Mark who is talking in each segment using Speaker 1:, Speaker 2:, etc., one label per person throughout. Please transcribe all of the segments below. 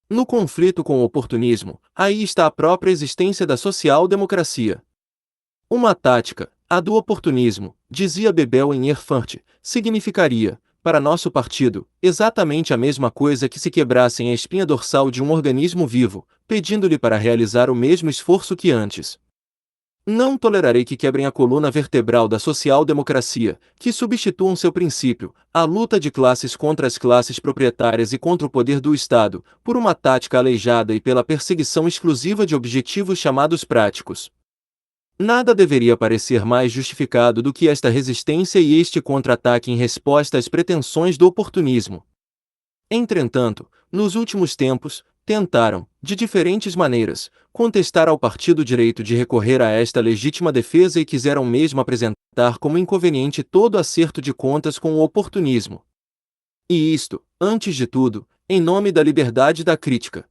Speaker 1: No conflito com o oportunismo, aí está a própria existência da social-democracia. Uma tática, a do oportunismo, dizia Bebel em Erfurt, significaria, para nosso partido, exatamente a mesma coisa que se quebrassem a espinha dorsal de um organismo vivo, pedindo-lhe para realizar o mesmo esforço que antes. Não tolerarei que quebrem a coluna vertebral da social-democracia, que substituam seu princípio, a luta de classes contra as classes proprietárias e contra o poder do Estado, por uma tática aleijada e pela perseguição exclusiva de objetivos chamados práticos. Nada deveria parecer mais justificado do que esta resistência e este contra-ataque em resposta às pretensões do oportunismo. Entretanto, nos últimos tempos, tentaram, de diferentes maneiras, contestar ao partido o direito de recorrer a esta legítima defesa e quiseram mesmo apresentar como inconveniente todo acerto de contas com o oportunismo. E isto, antes de tudo, em nome da liberdade da crítica.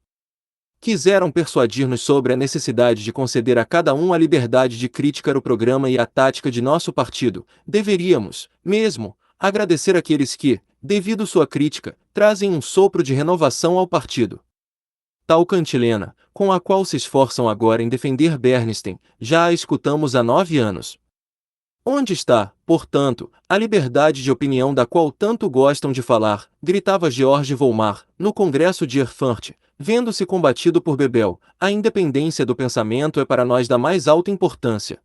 Speaker 1: Quiseram persuadir-nos sobre a necessidade de conceder a cada um a liberdade de criticar o programa e a tática de nosso partido. Deveríamos, mesmo, agradecer àqueles que, devido sua crítica, trazem um sopro de renovação ao partido. Tal cantilena, com a qual se esforçam agora em defender Bernstein, já a escutamos há 9 anos. Onde está, portanto, a liberdade de opinião da qual tanto gostam de falar, gritava George Volmar, no Congresso de Erfurt, vendo-se combatido por Bebel. A independência do pensamento é para nós da mais alta importância.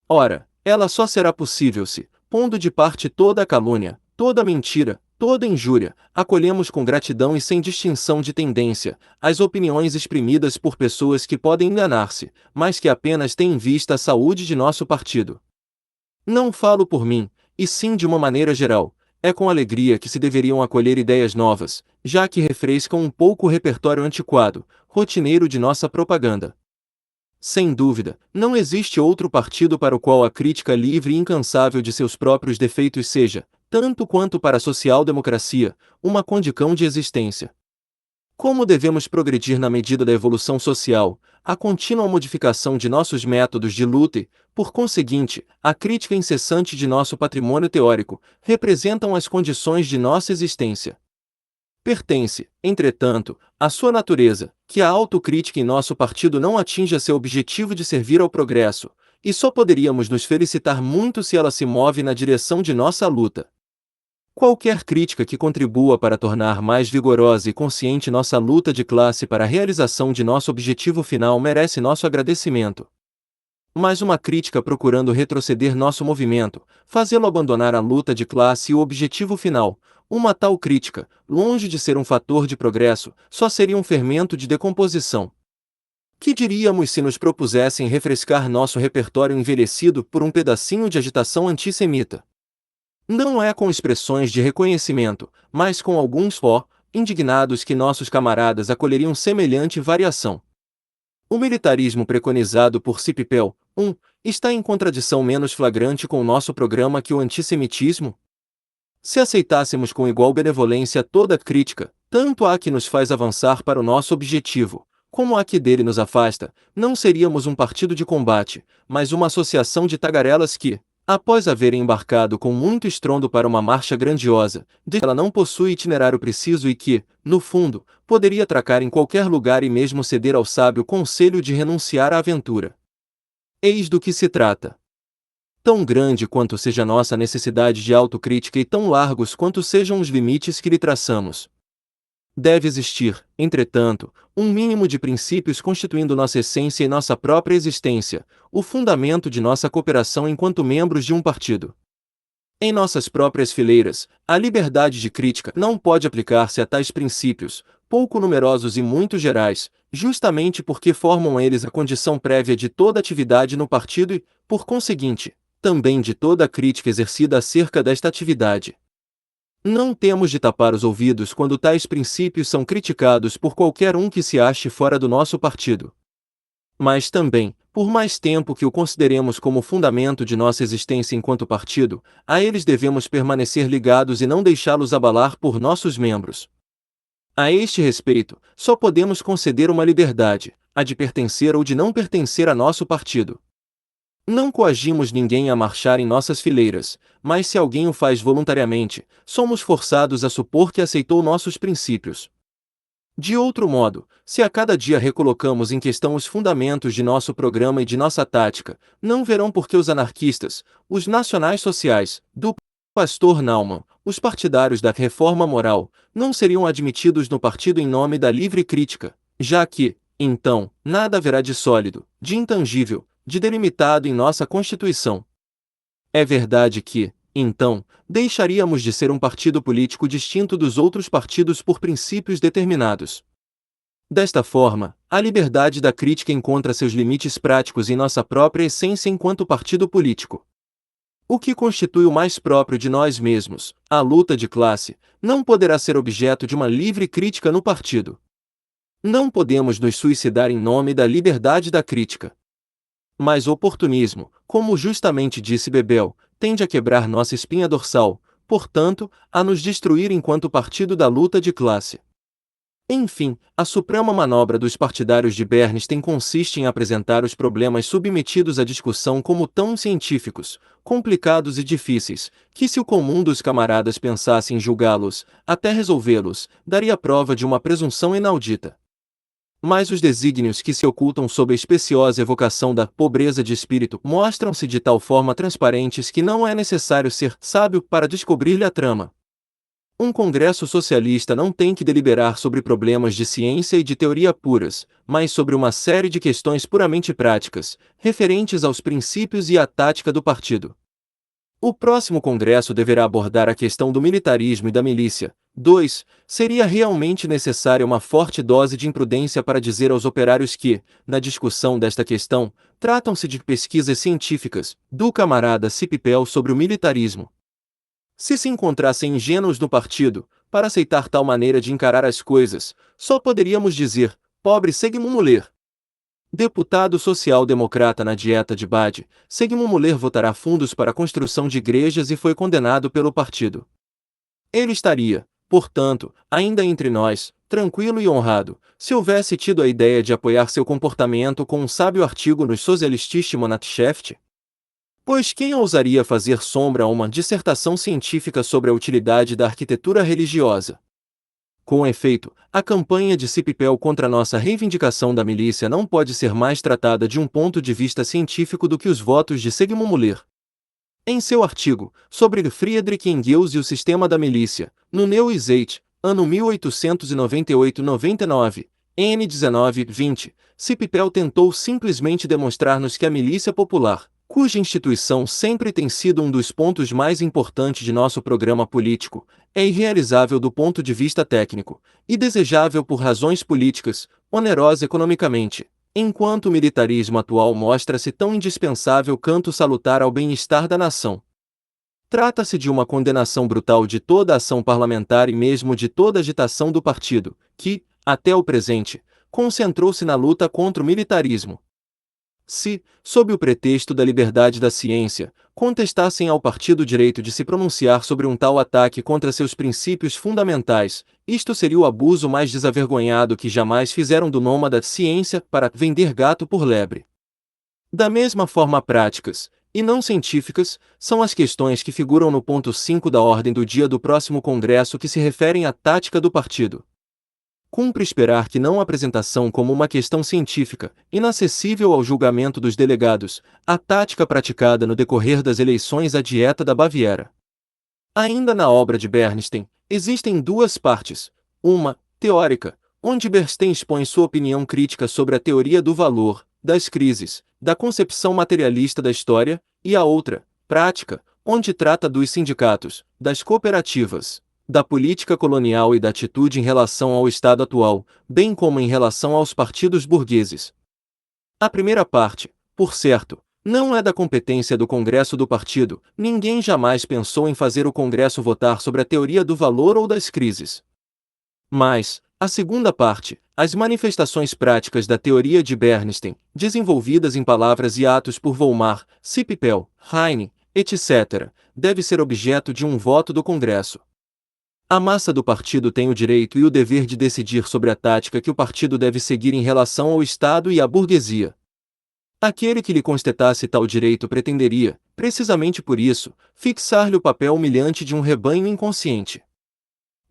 Speaker 1: Ora, ela só será possível se, pondo de parte toda a calúnia, toda a mentira, toda a injúria, acolhemos com gratidão e sem distinção de tendência, as opiniões exprimidas por pessoas que podem enganar-se, mas que apenas têm em vista a saúde de nosso partido. Não falo por mim, e sim de uma maneira geral. É com alegria que se deveriam acolher ideias novas, já que refrescam um pouco o repertório antiquado, rotineiro de nossa propaganda. Sem dúvida, não existe outro partido para o qual a crítica livre e incansável de seus próprios defeitos seja, tanto quanto para a social-democracia, uma condição de existência. Como devemos progredir na medida da evolução social, a contínua modificação de nossos métodos de luta e, por conseguinte, a crítica incessante de nosso patrimônio teórico, representam as condições de nossa existência. Pertence, entretanto, à sua natureza, que a autocrítica em nosso partido não atinja seu objetivo de servir ao progresso, e só poderíamos nos felicitar muito se ela se move na direção de nossa luta. Qualquer crítica que contribua para tornar mais vigorosa e consciente nossa luta de classe para a realização de nosso objetivo final merece nosso agradecimento. Mas uma crítica procurando retroceder nosso movimento, fazê-lo abandonar a luta de classe e o objetivo final, uma tal crítica, longe de ser um fator de progresso, só seria um fermento de decomposição. Que diríamos se nos propusessem refrescar nosso repertório envelhecido por um pedacinho de agitação antissemita? Não é com expressões de reconhecimento, mas com alguns indignados que nossos camaradas acolheriam semelhante variação. O militarismo preconizado por Cipipel, está em contradição menos flagrante com nosso programa que o antissemitismo? Se aceitássemos com igual benevolência toda crítica, tanto a que nos faz avançar para o nosso objetivo, como a que dele nos afasta, não seríamos um partido de combate, mas uma associação de tagarelas que, após haverem embarcado com muito estrondo para uma marcha grandiosa, de que ela não possui itinerário preciso e que, no fundo, poderia atracar em qualquer lugar e mesmo ceder ao sábio conselho de renunciar à aventura. Eis do que se trata. Tão grande quanto seja nossa necessidade de autocrítica e tão largos quanto sejam os limites que lhe traçamos, deve existir, entretanto, um mínimo de princípios constituindo nossa essência e nossa própria existência, o fundamento de nossa cooperação enquanto membros de um partido. Em nossas próprias fileiras, a liberdade de crítica não pode aplicar-se a tais princípios, pouco numerosos e muito gerais, justamente porque formam eles a condição prévia de toda atividade no partido e, por conseguinte, também de toda a crítica exercida acerca desta atividade. Não temos de tapar os ouvidos quando tais princípios são criticados por qualquer um que se ache fora do nosso partido. Mas também, por mais tempo que o consideremos como fundamento de nossa existência enquanto partido, a eles devemos permanecer ligados e não deixá-los abalar por nossos membros. A este respeito, só podemos conceder uma liberdade, a de pertencer ou de não pertencer a nosso partido. Não coagimos ninguém a marchar em nossas fileiras, mas se alguém o faz voluntariamente, somos forçados a supor que aceitou nossos princípios. De outro modo, se a cada dia recolocamos em questão os fundamentos de nosso programa e de nossa tática, não verão por que os anarquistas, os nacionais sociais, do pastor Naumann, os partidários da reforma moral, não seriam admitidos no partido em nome da livre crítica, já que, então, nada haverá de sólido, de intangível, de delimitado em nossa Constituição. É verdade que, então, deixaríamos de ser um partido político distinto dos outros partidos por princípios determinados. Desta forma, a liberdade da crítica encontra seus limites práticos em nossa própria essência enquanto partido político. O que constitui o mais próprio de nós mesmos, a luta de classe, não poderá ser objeto de uma livre crítica no partido. Não podemos nos suicidar em nome da liberdade da crítica. Mas o oportunismo, como justamente disse Bebel, tende a quebrar nossa espinha dorsal, portanto, a nos destruir enquanto partido da luta de classe. Enfim, a suprema manobra dos partidários de Bernstein consiste em apresentar os problemas submetidos à discussão como tão científicos, complicados e difíceis, que se o comum dos camaradas pensasse em julgá-los, até resolvê-los, daria prova de uma presunção inaudita. Mas os desígnios que se ocultam sob a especiosa evocação da pobreza de espírito mostram-se de tal forma transparentes que não é necessário ser sábio para descobrir-lhe a trama. Um congresso socialista não tem que deliberar sobre problemas de ciência e de teoria puras, mas sobre uma série de questões puramente práticas, referentes aos princípios e à tática do partido. O próximo congresso deverá abordar a questão do militarismo e da milícia. 2. Seria realmente necessária uma forte dose de imprudência para dizer aos operários que, na discussão desta questão, tratam-se de pesquisas científicas, do camarada Cipipel sobre o militarismo. Se encontrassem ingênuos no partido, para aceitar tal maneira de encarar as coisas, só poderíamos dizer, pobre Sigmund Müller. Deputado social-democrata na Dieta de Bade, Sigmund Müller votará fundos para a construção de igrejas e foi condenado pelo partido. Ele estaria, portanto, ainda entre nós, tranquilo e honrado, se houvesse tido a ideia de apoiar seu comportamento com um sábio artigo no Sozialistische Monatsheft. Pois quem ousaria fazer sombra a uma dissertação científica sobre a utilidade da arquitetura religiosa? Com efeito, a campanha de Cipipel contra nossa reivindicação da milícia não pode ser mais tratada de um ponto de vista científico do que os votos de Sigmund Müller. Em seu artigo, sobre Friedrich Engels e o sistema da milícia, no Neue Zeit, ano 1898-99, N. 19-20, Cipipel tentou simplesmente demonstrar-nos que a milícia popular, cuja instituição sempre tem sido um dos pontos mais importantes de nosso programa político, é irrealizável do ponto de vista técnico, e desejável por razões políticas, onerosa economicamente, enquanto o militarismo atual mostra-se tão indispensável quanto salutar ao bem-estar da nação. Trata-se de uma condenação brutal de toda a ação parlamentar e mesmo de toda a agitação do partido, que, até o presente, concentrou-se na luta contra o militarismo. Se, sob o pretexto da liberdade da ciência, contestassem ao partido o direito de se pronunciar sobre um tal ataque contra seus princípios fundamentais, isto seria o abuso mais desavergonhado que jamais fizeram do nômade ciência para vender gato por lebre. Da mesma forma práticas, e não científicas, são as questões que figuram no ponto 5 da ordem do dia do próximo congresso que se referem à tática do partido. Cumpre esperar que não a apresentação como uma questão científica, inacessível ao julgamento dos delegados, a tática praticada no decorrer das eleições à Dieta da Baviera. Ainda na obra de Bernstein, existem duas partes, uma, teórica, onde Bernstein expõe sua opinião crítica sobre a teoria do valor, das crises, da concepção materialista da história, e a outra, prática, onde trata dos sindicatos, das cooperativas, da política colonial e da atitude em relação ao Estado atual, bem como em relação aos partidos burgueses. A primeira parte, por certo, não é da competência do Congresso do Partido, ninguém jamais pensou em fazer o Congresso votar sobre a teoria do valor ou das crises. Mas, a segunda parte, as manifestações práticas da teoria de Bernstein, desenvolvidas em palavras e atos por Volmar, Cipipel, Heine, etc., deve ser objeto de um voto do Congresso. A massa do partido tem o direito e o dever de decidir sobre a tática que o partido deve seguir em relação ao Estado e à burguesia. Aquele que lhe constatasse tal direito pretenderia, precisamente por isso, fixar-lhe o papel humilhante de um rebanho inconsciente.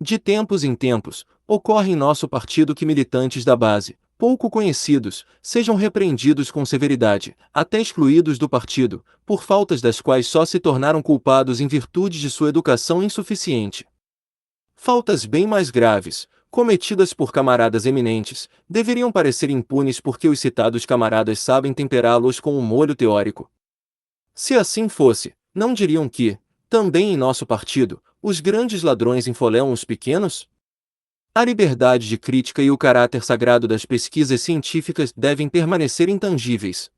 Speaker 1: De tempos em tempos, Ocorre em nosso partido que militantes da base, pouco conhecidos, sejam repreendidos com severidade, até excluídos do partido, por faltas das quais só se tornaram culpados em virtude de sua educação insuficiente. Faltas bem mais graves, cometidas por camaradas eminentes, deveriam parecer impunes porque os citados camaradas sabem temperá-los com um molho teórico. Se assim fosse, não diriam que, também em nosso partido, os grandes ladrões enfoleam os pequenos? A liberdade de crítica e o caráter sagrado das pesquisas científicas devem permanecer intangíveis.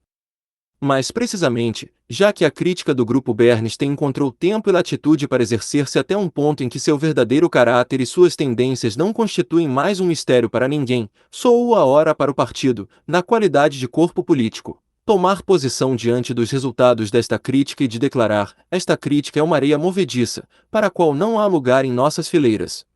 Speaker 1: Mas precisamente, já que a crítica do Grupo Bernstein encontrou tempo e latitude para exercer-se até um ponto em que seu verdadeiro caráter e suas tendências não constituem mais um mistério para ninguém, soou a hora para o partido, na qualidade de corpo político, tomar posição diante dos resultados desta crítica e de declarar: esta crítica é uma areia movediça, para a qual não há lugar em nossas fileiras.